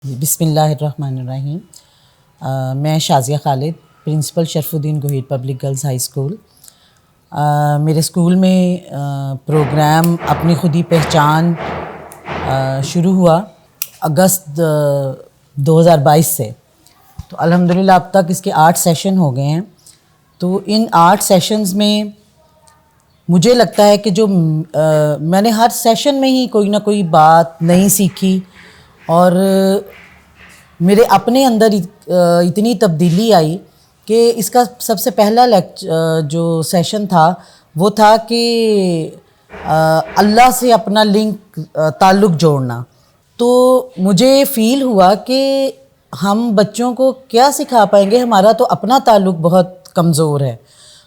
بسم اللہ الرحمن الرحیم. میں شازیہ خالد، پرنسپل شرف الدین گوہر پبلک گرلز ہائی اسکول. میرے اسکول میں پروگرام اپنی خودی پہچان شروع ہوا اگست 2022 سے. تو الحمدللہ اب تک اس کے 8 سیشن ہو گئے ہیں. تو ان 8 سیشنز میں مجھے لگتا ہے کہ جو میں نے ہر سیشن میں ہی کوئی نہ کوئی بات نئی سیکھی، اور میرے اپنے اندر اتنی تبدیلی آئی کہ اس کا سب سے پہلا جو سیشن تھا وہ تھا کہ اللہ سے اپنا لنک تعلق جوڑنا. تو مجھے فیل ہوا کہ ہم بچوں کو کیا سکھا پائیں گے، ہمارا تو اپنا تعلق بہت کمزور ہے.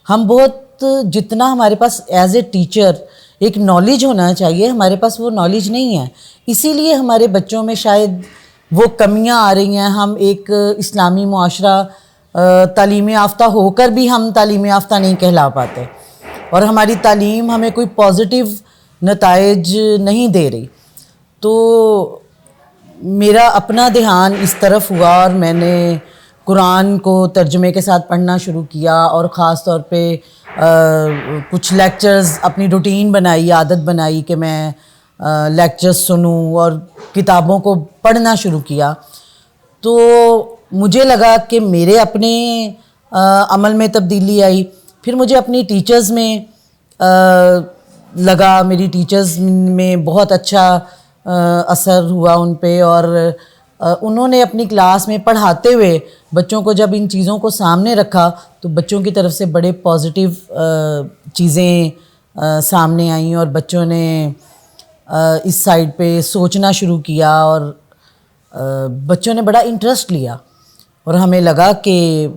ہم بہت جتنا ہمارے پاس ایز اے ٹیچر ایک نالج ہونا چاہیے، ہمارے پاس وہ نالج نہیں ہے. اسی لیے ہمارے بچوں میں شاید وہ کمیاں آ رہی ہیں. ہم ایک اسلامی معاشرہ تعلیم یافتہ ہو کر بھی ہم تعلیم یافتہ نہیں کہلا پاتے، اور ہماری تعلیم ہمیں کوئی پازیٹیو نتائج نہیں دے رہی. تو میرا اپنا دھیان اس طرف ہوا اور میں نے قرآن کو ترجمے کے ساتھ پڑھنا شروع کیا، اور خاص طور پہ کچھ لیکچرز اپنی روٹین بنائی، عادت بنائی کہ میں لیکچرز سنوں اور کتابوں کو پڑھنا شروع کیا. تو مجھے لگا کہ میرے اپنے عمل میں تبدیلی آئی. پھر مجھے اپنی ٹیچرز میں لگا، میری ٹیچرز میں بہت اچھا اثر ہوا ان پہ، اور انہوں نے اپنی کلاس میں پڑھاتے ہوئے بچوں کو جب ان چیزوں کو سامنے رکھا تو بچوں کی طرف سے بڑے پازیٹیو چیزیں سامنے آئیں، اور بچوں نے اس سائڈ پہ سوچنا شروع کیا، اور بچوں نے بڑا انٹرسٹ لیا، اور ہمیں لگا کہ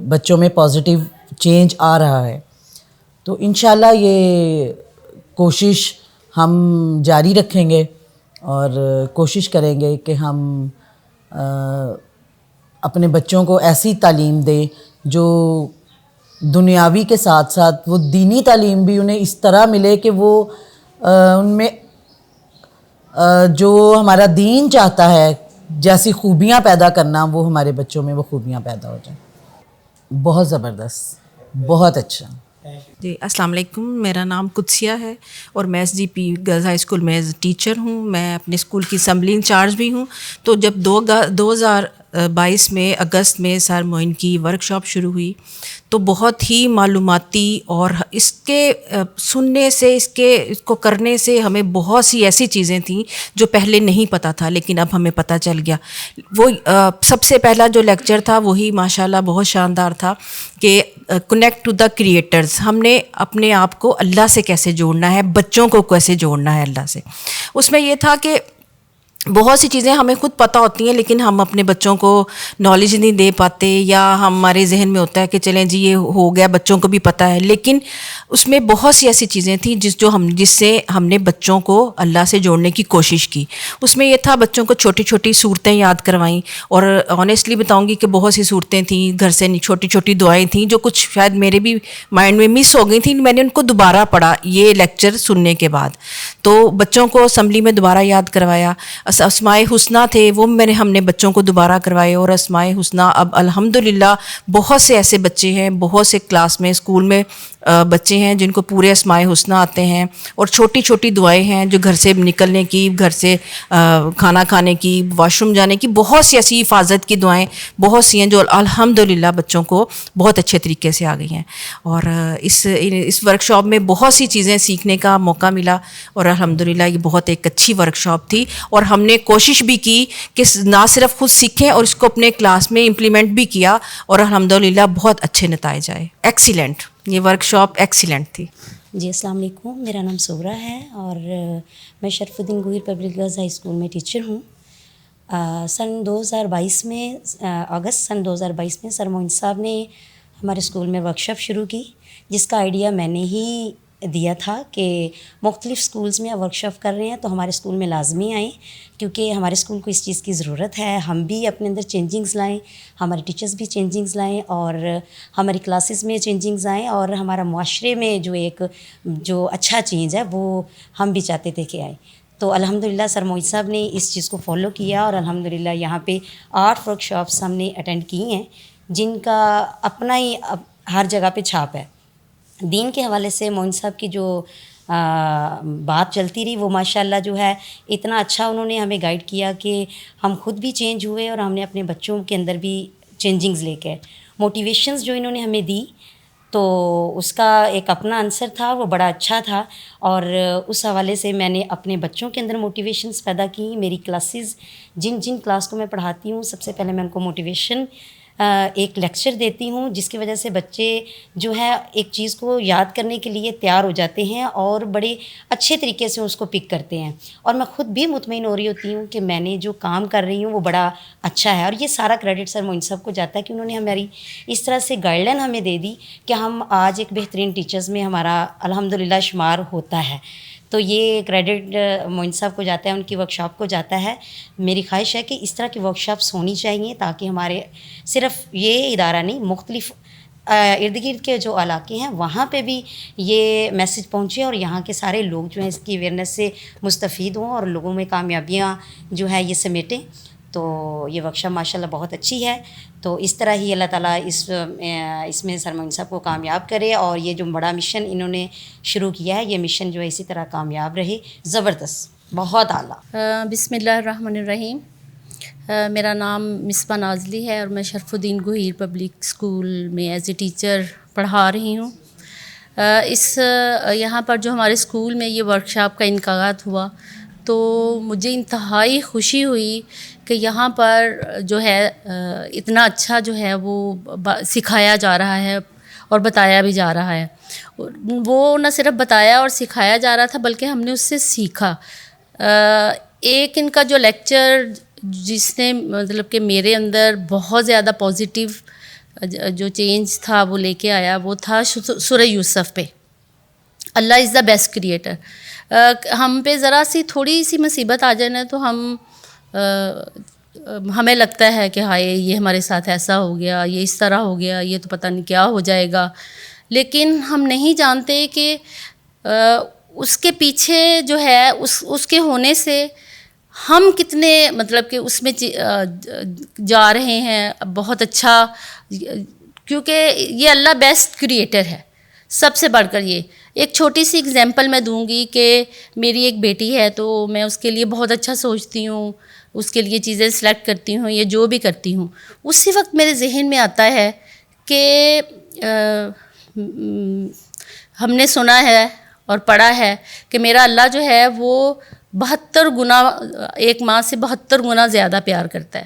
بچوں میں پازیٹیو چینج آ رہا ہے. تو انشاءاللہ یہ کوشش ہم جاری رکھیں گے، اور کوشش کریں گے کہ ہم اپنے بچوں کو ایسی تعلیم دیں جو دنیاوی کے ساتھ ساتھ وہ دینی تعلیم بھی انہیں اس طرح ملے کہ وہ ان میں جو ہمارا دین چاہتا ہے جیسی خوبیاں پیدا کرنا، وہ ہمارے بچوں میں وہ خوبیاں پیدا ہو جائیں. بہت زبردست، بہت اچھا. جی السلام علیکم، میرا نام قدسیہ ہے اور میں ایس جی پی گرلز ہائی اسکول میں ایز ٹیچر ہوں. میں اپنے اسکول کی اسمبلی انچارج بھی ہوں. تو جب 2022 میں اگست میں سر معین کی ورک شاپ شروع ہوئی تو بہت ہی معلوماتی، اور اس کے سننے سے اس کو کرنے سے ہمیں بہت سی ایسی چیزیں تھیں جو پہلے نہیں پتہ تھا، لیکن اب ہمیں پتہ چل گیا. وہ سب سے پہلا جو لیکچر تھا وہی ماشاءاللہ بہت شاندار تھا کہ کنیکٹ ٹو دا کریٹرز. ہم نے اپنے آپ کو اللہ سے کیسے جوڑنا ہے، بچوں کو کیسے جوڑنا ہے اللہ سے. اس میں یہ تھا کہ بہت سی چیزیں ہمیں خود پتہ ہوتی ہیں لیکن ہم اپنے بچوں کو نالج نہیں دے پاتے، یا ہمارے ذہن میں ہوتا ہے کہ چلیں جی یہ ہو گیا، بچوں کو بھی پتہ ہے. لیکن اس میں بہت سی ایسی چیزیں تھیں جس سے ہم نے بچوں کو اللہ سے جوڑنے کی کوشش کی. اس میں یہ تھا بچوں کو چھوٹی چھوٹی صورتیں یاد کروائیں، اور آنیسٹلی بتاؤں گی کہ بہت سی صورتیں تھیں گھر سے، چھوٹی چھوٹی دعائیں تھیں جو کچھ شاید میرے بھی مائنڈ میں مس ہو گئی تھیں. میں نے ان کو دوبارہ پڑھا یہ لیکچر سننے کے بعد، تو بچوں کو اسمبلی میں دوبارہ یاد کروایا. اسماء حسنہ تھے وہ ہم نے بچوں کو دوبارہ کروائے، اور اسماء حسنہ اب الحمدللہ بہت سے ایسے بچے ہیں، بہت سے کلاس میں اسکول میں بچے ہیں جن کو پورے اسماء حسنہ آتے ہیں. اور چھوٹی چھوٹی دعائیں ہیں جو گھر سے نکلنے کی، گھر سے کھانا کھانے کی، واش روم جانے کی، بہت سی ایسی حفاظت کی دعائیں بہت سی ہیں جو الحمدللہ بچوں کو بہت اچھے طریقے سے آ گئی ہیں. اور اس ورک شاپ میں بہت سی چیزیں سیکھنے کا موقع ملا، اور الحمدللہ یہ بہت ایک اچھی ورک شاپ تھی. اور ہم نے کوشش بھی کی کہ نہ صرف خود سیکھیں اور اس کو اپنے کلاس میں امپلیمنٹ بھی کیا، اور الحمدللہ بہت اچھے نتائج آئے. ایکسیلنٹ، یہ ورک شاپ ایکسیلنٹ تھی. جی السلام علیکم، میرا نام صبرہ ہے اور میں شرف الدین گوہر پبلک گرلز ہائی اسکول میں ٹیچر ہوں. سن 2022 میں اگست سن 2022 میں سر معین صاحب نے ہمارے اسکول میں ورک شاپ شروع کی، جس کا آئیڈیا میں نے ہی دیا تھا کہ مختلف اسکولز میں ورک شاپ کر رہے ہیں تو ہمارے اسکول میں لازمی آئیں، کیونکہ ہمارے اسکول کو اس چیز کی ضرورت ہے. ہم بھی اپنے اندر چینجنگز لائیں، ہمارے ٹیچرز بھی چینجنگز لائیں، اور ہماری کلاسز میں چینجنگز آئیں، اور ہمارا معاشرے میں جو اچھا چینج ہے وہ ہم بھی چاہتے تھے کہ آئے. تو الحمدللہ سر معین صاحب نے اس چیز کو فالو کیا اور الحمدللہ یہاں پہ 8 ورک شاپس ہم نے اٹینڈ کی ہیں جن کا اپنا ہی ہر جگہ پہ چھاپ ہے. دین کے حوالے سے معین صاحب کی جو بات چلتی رہی وہ ماشاءاللہ جو ہے اتنا اچھا انہوں نے ہمیں گائیڈ کیا کہ ہم خود بھی چینج ہوئے اور ہم نے اپنے بچوں کے اندر بھی چینجنگز لے کے موٹیویشنز جو انہوں نے ہمیں دی تو اس کا ایک اپنا آنسر تھا, وہ بڑا اچھا تھا. اور اس حوالے سے میں نے اپنے بچوں کے اندر موٹیویشنز پیدا کی. میری کلاسز جن کلاس کو میں پڑھاتی ہوں سب سے پہلے میں ان کو موٹیویشن ایک لیکچر دیتی ہوں جس کی وجہ سے بچے جو ہے ایک چیز کو یاد کرنے کے لیے تیار ہو جاتے ہیں اور بڑے اچھے طریقے سے اس کو پک کرتے ہیں. اور میں خود بھی مطمئن ہو رہی ہوتی ہوں کہ میں نے جو کام کر رہی ہوں وہ بڑا اچھا ہے. اور یہ سارا کریڈٹ سر معین صاحب کو جاتا ہے کہ انہوں نے ہماری اس طرح سے گائیڈ لائن ہمیں دے دی کہ ہم آج ایک بہترین ٹیچرز میں ہمارا الحمدللہ شمار ہوتا ہے. تو یہ کریڈٹ معین صاحب کو جاتا ہے, ان کی ورکشاپ کو جاتا ہے. میری خواہش ہے کہ اس طرح کی ورکشاپس ہونی چاہیے تاکہ ہمارے صرف یہ ادارہ نہیں مختلف ارد گرد کے جو علاقے ہیں وہاں پہ بھی یہ میسج پہنچے اور یہاں کے سارے لوگ جو ہیں اس کی اویئرنیس سے مستفید ہوں اور لوگوں میں کامیابیاں جو ہے یہ سمیٹیں. تو یہ ورکشاپ ماشاءاللہ بہت اچھی ہے. تو اس طرح ہی اللہ تعالیٰ اس میں سر معین صاحب کو کامیاب کرے اور یہ جو بڑا مشن انہوں نے شروع کیا ہے یہ مشن جو ہے اسی طرح کامیاب رہے. زبردست, بہت اعلیٰ. بسم اللہ الرحمن الرحیم. میرا نام مصباح نازلی ہے اور میں شرف الدین گوہیر پبلک اسکول میں ایز اے ٹیچر پڑھا رہی ہوں. یہاں پر جو ہمارے اسکول میں یہ ورکشاپ کا انعقاد ہوا تو مجھے انتہائی خوشی ہوئی کہ یہاں پر جو ہے اتنا اچھا جو ہے وہ سکھایا جا رہا ہے اور بتایا بھی جا رہا ہے. وہ نہ صرف بتایا اور سکھایا جا رہا تھا بلکہ ہم نے اس سے سیکھا. ایک ان کا جو لیکچر جس نے مطلب کہ میرے اندر بہت زیادہ پازیٹیو جو چینج تھا وہ لے کے آیا وہ تھا سورہ یوسف پہ. اللہ از دا بیسٹ کریٹر. ہم پہ ذرا سی تھوڑی سی مصیبت آ جائے نا تو ہمیں لگتا ہے کہ ہائے یہ ہمارے ساتھ ایسا ہو گیا, یہ اس طرح ہو گیا, یہ تو پتہ نہیں کیا ہو جائے گا. لیکن ہم نہیں جانتے کہ اس کے پیچھے جو ہے اس کے ہونے سے ہم کتنے مطلب کہ اس میں جا رہے ہیں بہت اچھا, کیونکہ یہ اللہ بیسٹ کریٹر ہے. سب سے بڑھ کر یہ ایک چھوٹی سی اگزامپل میں دوں گی کہ میری ایک بیٹی ہے تو میں اس کے لیے بہت اچھا سوچتی ہوں, اس کے لیے چیزیں سلیکٹ کرتی ہوں, یہ جو بھی کرتی ہوں اسی وقت میرے ذہن میں آتا ہے کہ ہم نے سنا ہے اور پڑھا ہے کہ میرا اللہ جو ہے وہ 72 گنا ایک ماں سے 72 گنا زیادہ پیار کرتا ہے.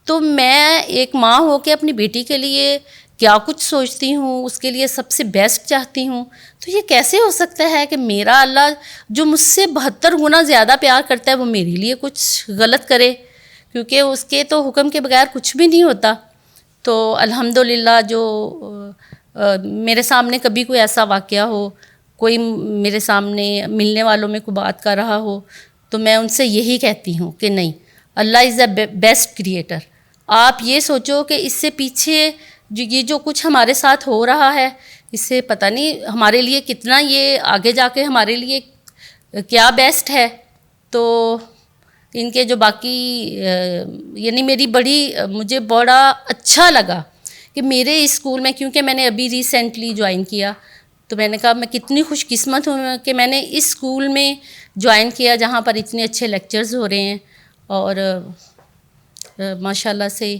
تو میں ایک ماں ہو کے اپنی بیٹی کے لیے کیا کچھ سوچتی ہوں, اس کے لیے سب سے بیسٹ چاہتی ہوں. تو یہ کیسے ہو سکتا ہے کہ میرا اللہ جو مجھ سے 72 گنا زیادہ پیار کرتا ہے وہ میرے لیے کچھ غلط کرے, کیونکہ اس کے تو حکم کے بغیر کچھ بھی نہیں ہوتا. تو الحمدللہ جو میرے سامنے کبھی کوئی ایسا واقعہ ہو, کوئی میرے سامنے ملنے والوں میں کوئی بات کر رہا ہو تو میں ان سے یہی کہتی ہوں کہ نہیں, اللہ از دا بیسٹ کریٹر. آپ یہ سوچو کہ اس سے پیچھے یہ جو کچھ ہمارے ساتھ ہو رہا ہے اس سے پتہ نہیں ہمارے لیے کتنا یہ آگے جا کے ہمارے لیے کیا بیسٹ ہے. تو ان کے جو باقی یعنی مجھے بڑا اچھا لگا کہ میرے اسکول میں, کیونکہ میں نے ابھی ریسنٹلی جوائن کیا تو میں نے کہا میں کتنی خوش قسمت ہوں کہ میں نے اس اسکول میں جوائن کیا جہاں پر اتنے اچھے لیکچرز ہو رہے ہیں. اور ماشاءاللہ سے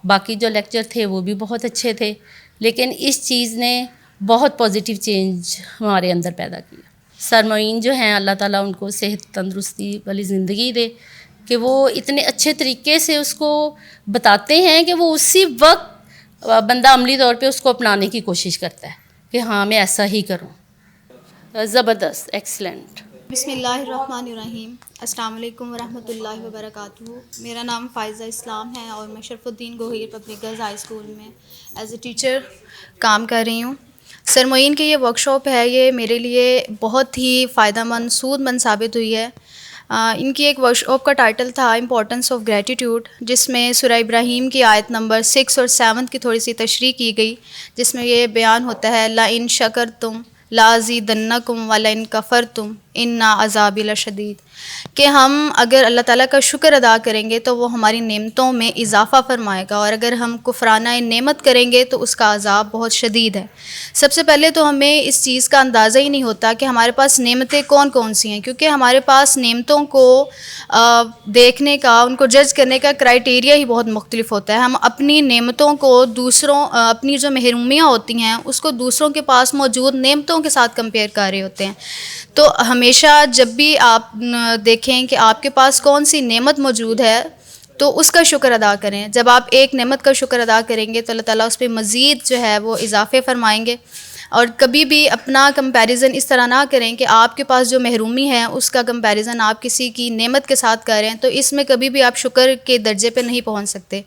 باقی جو لیکچر تھے وہ بھی بہت اچھے تھے, لیکن اس چیز نے بہت پازیٹیو چینج ہمارے اندر پیدا کیا. سر معین جو ہیں اللہ تعالیٰ ان کو صحت تندرستی والی زندگی دے کہ وہ اتنے اچھے طریقے سے اس کو بتاتے ہیں کہ وہ اسی وقت بندہ عملی طور پہ اس کو اپنانے کی کوشش کرتا ہے کہ ہاں میں ایسا ہی کروں. زبردست, ایکسلنٹ. بسم اللہ الرحمن الرحیم. السلام علیکم ورحمۃ اللہ وبرکاتہ. میرا نام فائزہ اسلام ہے اور میں شرف الدین گوہیر پبلک گرلز ہائی اسکول میں ایز اے ٹیچر کام کر رہی ہوں. سر معین کی یہ ورکشاپ ہے یہ میرے لیے بہت ہی فائدہ مند سود مند ثابت ہوئی ہے. ان کی ایک ورکشاپ کا ٹائٹل تھا امپورٹنس آف گریٹیٹیوڈ, جس میں سورہ ابراہیم کی آیت نمبر 6 اور 7 کی تھوڑی سی تشریح کی گئی, جس میں یہ بیان ہوتا ہے لَإِن شَكَرْتُمْ لَأَزِيدَنَّكُمْ وَلَئِن كَفَرْتُمْ إِنَّ عَذَابِي لَشَدِيدٌ. کہ ہم اگر اللہ تعالیٰ کا شکر ادا کریں گے تو وہ ہماری نعمتوں میں اضافہ فرمائے گا، اور اگر ہم کفرانہ نعمت کریں گے تو اس کا عذاب بہت شدید ہے۔ سب سے پہلے تو ہمیں اس چیز کا اندازہ ہی نہیں ہوتا کہ ہمارے پاس نعمتیں کون کون سی ہیں، کیونکہ ہمارے پاس نعمتوں کو دیکھنے کا، ان کو جج کرنے کا کرائیٹیریا ہی بہت مختلف ہوتا ہے۔ ہم اپنی نعمتوں کو اپنی جو محرومیاں ہوتی ہیں اس کو دوسروں کے پاس موجود نعمتوں کے ساتھ کمپیئر کر رہے ہوتے ہیں۔ تو ہمیشہ جب بھی آپ دیکھیں کہ آپ کے پاس کون سی نعمت موجود ہے تو اس کا شکر ادا کریں۔ جب آپ ایک نعمت کا شکر ادا کریں گے تو اللہ تعالیٰ اس پہ مزید جو ہے وہ اضافے فرمائیں گے۔ اور کبھی بھی اپنا کمپیریزن اس طرح نہ کریں کہ آپ کے پاس جو محرومی ہے اس کا کمپیریزن آپ کسی کی نعمت کے ساتھ کریں، تو اس میں کبھی بھی آپ شکر کے درجے پہ نہیں پہنچ سکتے۔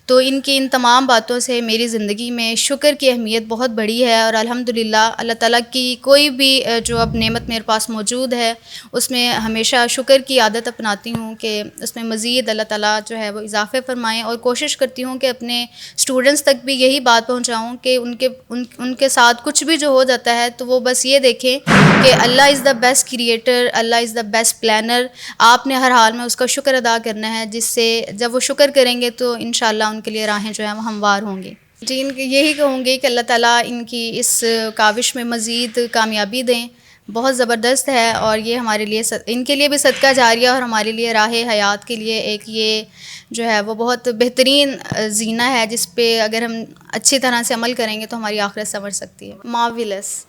تو ان تمام باتوں سے میری زندگی میں شکر کی اہمیت بہت بڑی ہے، اور الحمدللہ اللہ تعالیٰ کی کوئی بھی جو اب نعمت میرے پاس موجود ہے اس میں ہمیشہ شکر کی عادت اپناتی ہوں کہ اس میں مزید اللہ تعالیٰ جو ہے وہ اضافے فرمائیں، اور کوشش کرتی ہوں کہ اپنے اسٹوڈنٹس تک بھی یہی بات پہنچاؤں کہ ان کے ساتھ کچھ بھی جو ہو جاتا ہے تو وہ بس یہ دیکھیں کہ اللہ از دا بیسٹ کریٹر، اللہ از دا بیسٹ پلانر۔ آپ نے ہر حال میں اس کا شکر ادا کرنا ہے، جس سے جب وہ شکر کریں گے تو انشاءاللہ ان کے لیے راہیں جو ہیں وہ ہموار ہوں گی۔ جی یہی کہوں گی کہ اللہ تعالیٰ ان کی اس کاوش میں مزید کامیابی دیں، بہت زبردست ہے، اور یہ ہمارے لیے ان کے لیے بھی صدقہ جاریہ اور ہمارے لیے راہ حیات کے لیے ایک یہ جو ہے وہ بہت بہترین زینہ ہے، جس پہ اگر ہم اچھی طرح سے عمل کریں گے تو ہماری آخرت سنور سکتی ہے۔ مارولس۔